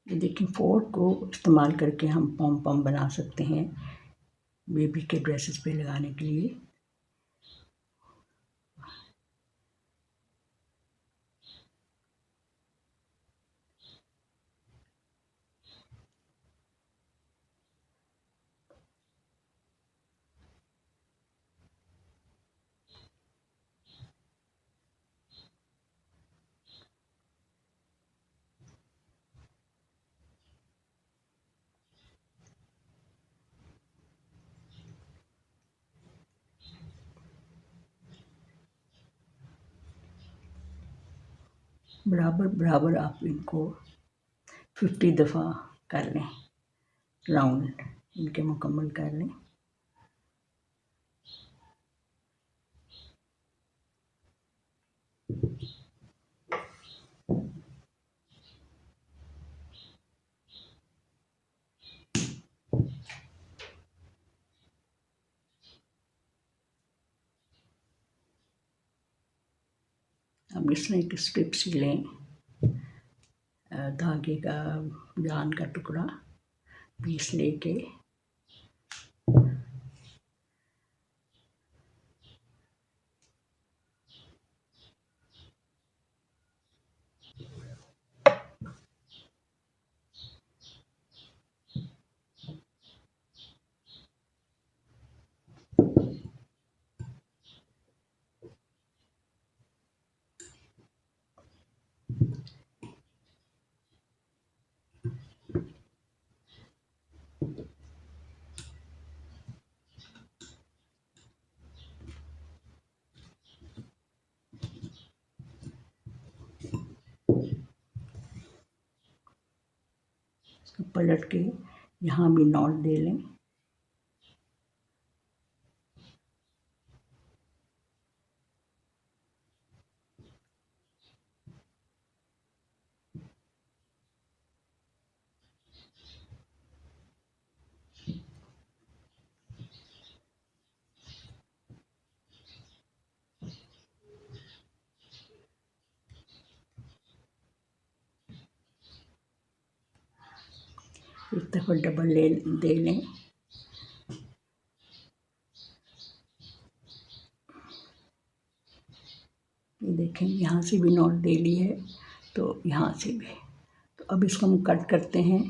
ये देखिए, फोर्क को इस्तेमाल करके हम पॉम पॉम बना सकते हैं बेबी के ड्रेसेस पे लगाने के लिए। बराबर बराबर आप इनको 50 दफ़ा कर लें, राउंड इनके मुकम्मल कर लें। अब इसमें एक स्ट्रिप सी लें, धागे का जान का टुकड़ा पीस लेके इसको पलट के यहाँ भी नॉट दे लें। इस दफ़ा डबल दे लें। ये देखें, यहाँ से भी नॉट दे ली है, तो यहाँ से भी। तो अब इसको हम कट करते हैं।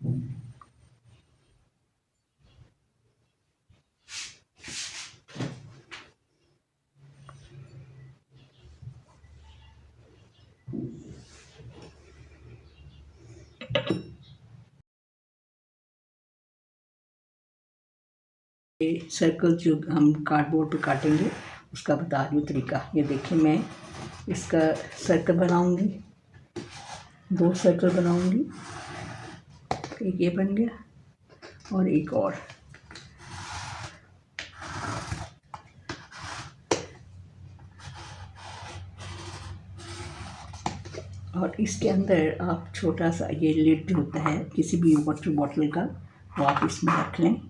ये सर्कल जो हम कार्डबोर्ड पे काटेंगे उसका बता रही हूँ तरीका। ये देखिए, मैं इसका सर्कल बनाऊंगी, 2 सर्कल बनाऊंगी। एक ये बन गया और एक और इसके अंदर आप छोटा सा ये लिड जो होता है किसी भी वाटर बॉटल का, वो आप इसमें रख लें।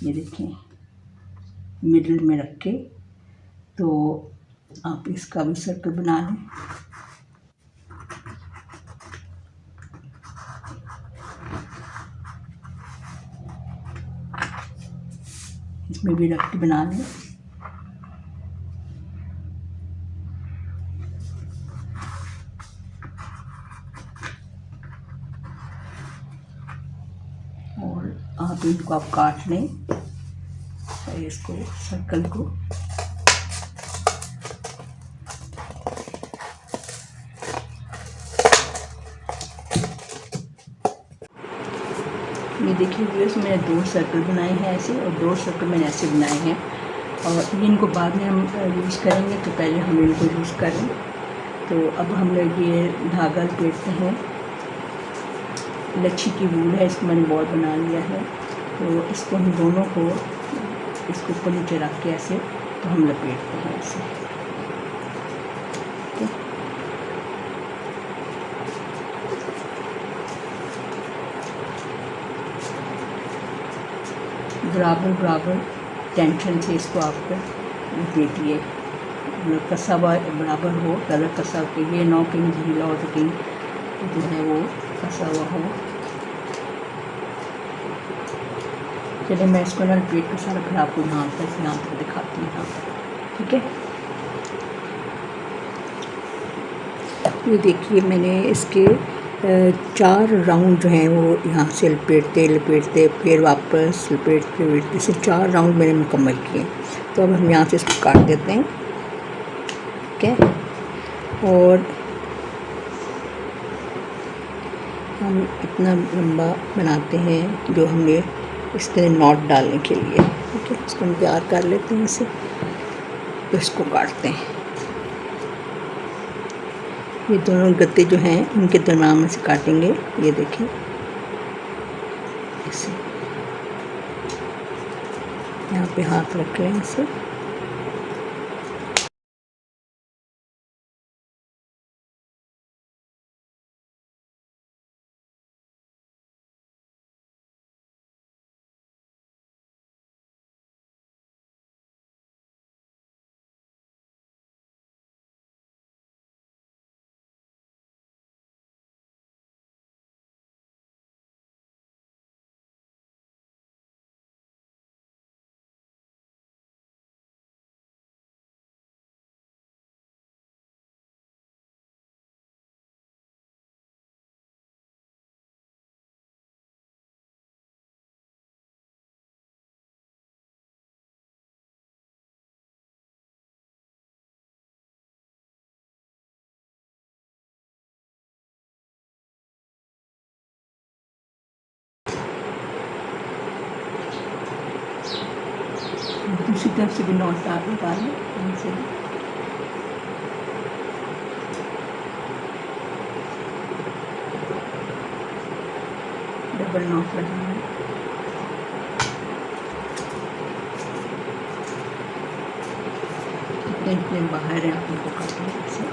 ये देखिए, मिडिल में रख के तो आप इसका भी सर्कल बना लें। इसमें भी रख के बना लें। और आप इनको आप काट लें, इसको सर्कल को। ये देखिए व्यूअर्स, मैंने 2 सर्कल बनाए हैं ऐसे, और 2 सर्कल मैंने ऐसे बनाए हैं। और इनको बाद में हम यूज़ करेंगे, तो पहले हम इनको यूज़ करें। तो अब हम लोग ये धागा लपेटते हैं। लच्छी की वूल है, इसको मैंने बॉल बना लिया है। तो इसको हम दोनों को इसको ऊपर नीचे रख के ऐसे तो हम लपेटते हैं ऐसे। बराबर बराबर टेंशन से इसको आप लपेटिए, मतलब कसा हुआ बराबर हो, कलर कसा हो, ये ना कहीं ढीला हो तो कहीं जो है वो कसा हुआ हो। चलिए मैं इसको ना लपेट के सारा फिर आपको यहाँ तक दिखाती हूँ यहाँ पर, ठीक है। ये देखिए, मैंने इसके 4 राउंड जो हैं वो यहाँ से लपेटते लपेटते फिर वापस लपेटते लपेटते से 4 राउंड मैंने मुकम्मल किए। तो अब हम यहाँ से इसको काट देते हैं, ठीक है। और हम इतना लंबा बनाते हैं जो हमने इस तरह नॉट डालने के लिए, ठीक है। इसको हम तैयार कर लेते हैं इसे, तो इसको काटते हैं। ये दोनों गत्ते जो हैं उनके दरम्यान में से काटेंगे। ये देखें, इसे यहाँ पे हाथ रख लें इसे। दूसरी तरफ से भी नॉट डालें से डबल नॉट लगाना। इतने बाहर है, आप इनको काट लें ऐसे।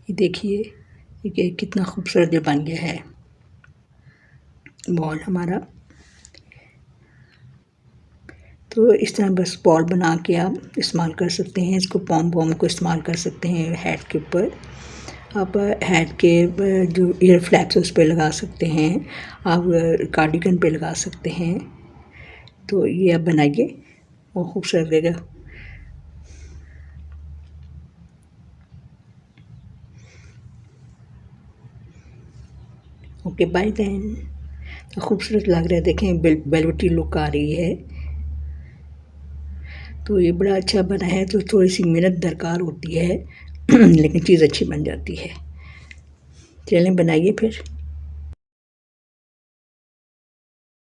ये देखिए ये कितना खूबसूरत ये बन गया है बॉल हमारा। तो इस तरह बस बॉल बना के आप इस्तेमाल कर सकते हैं। इसको पॉम पॉम को इस्तेमाल कर सकते हैं हैट के ऊपर। आप हैट के जो ईयर फ्लैप्स उस पर लगा सकते हैं, आप कार्डिगन पे लगा सकते हैं। तो ये आप बनाइए और खूबसूरत लगेगा। Okay bye then. तो खूबसूरत लग रहा है, देखें वेलवेटी लुक आ रही है। तो ये बड़ा अच्छा बना है। तो थोड़ी सी मेहनत दरकार होती है लेकिन चीज़ अच्छी बन जाती है। चलें बनाइए फिर।